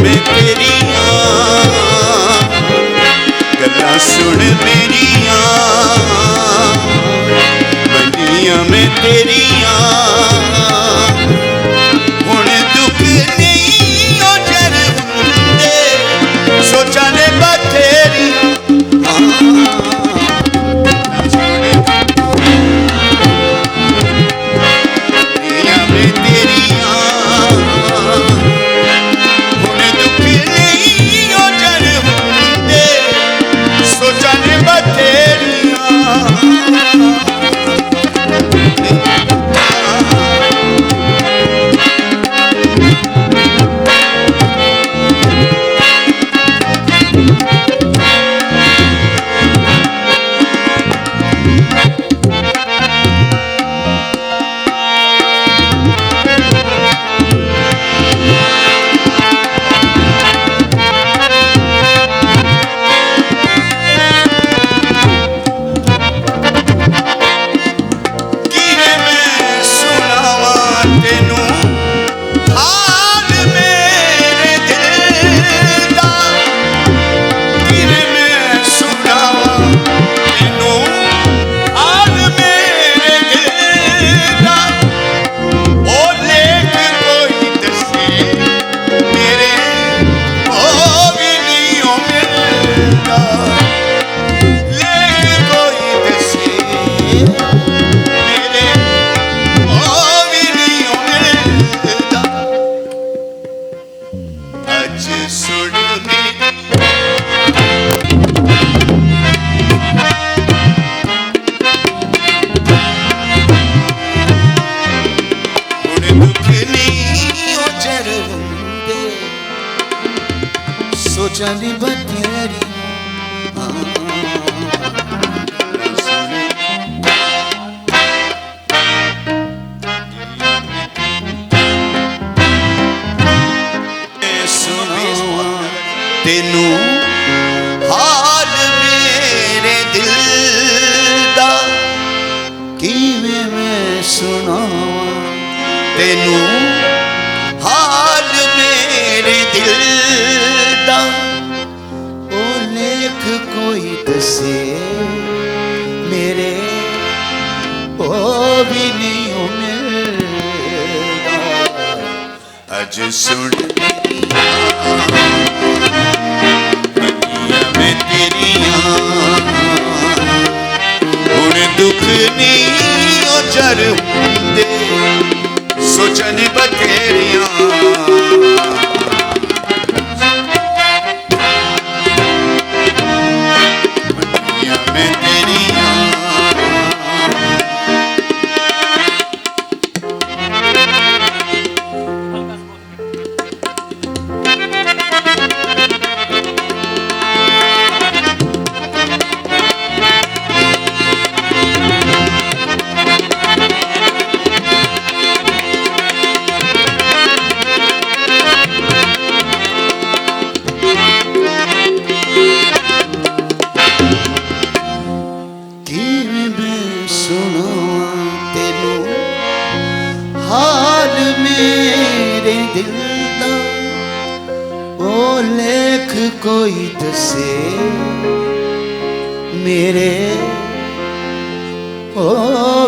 में तेरियां गल्लां सुन मेरियां बनियां में तेरियां हुण दुख नहीं ओ जर हुंदे सोचा ने बथेरियां सोचनी बथेरी तेनू हाल मेरे दिल दा किवें मैं सुनावां तेनू हाल मेरे दिल दा ओ लेख कोई दसे मेरे ओ भी नहीं हो मिलदा अज सुन दुख नहीं ओ जर हुंदे सोचन बथेरियां बनियां में तेरियां कोई दसे मेरे ओ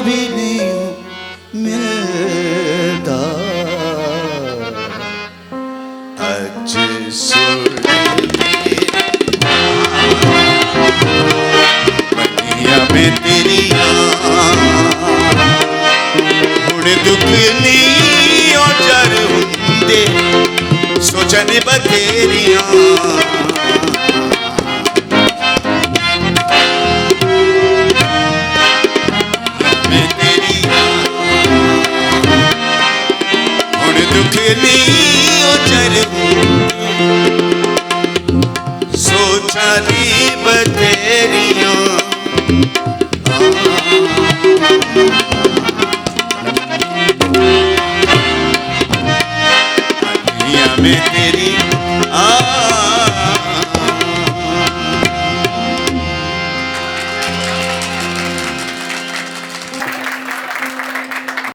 भी नहीं मिलता अज सुन बनियां में तेरियां हुण दुख नहीं ओ जर हुंदे सोचन बथेरियां सोचनी बथेरियां बनियां में तेरी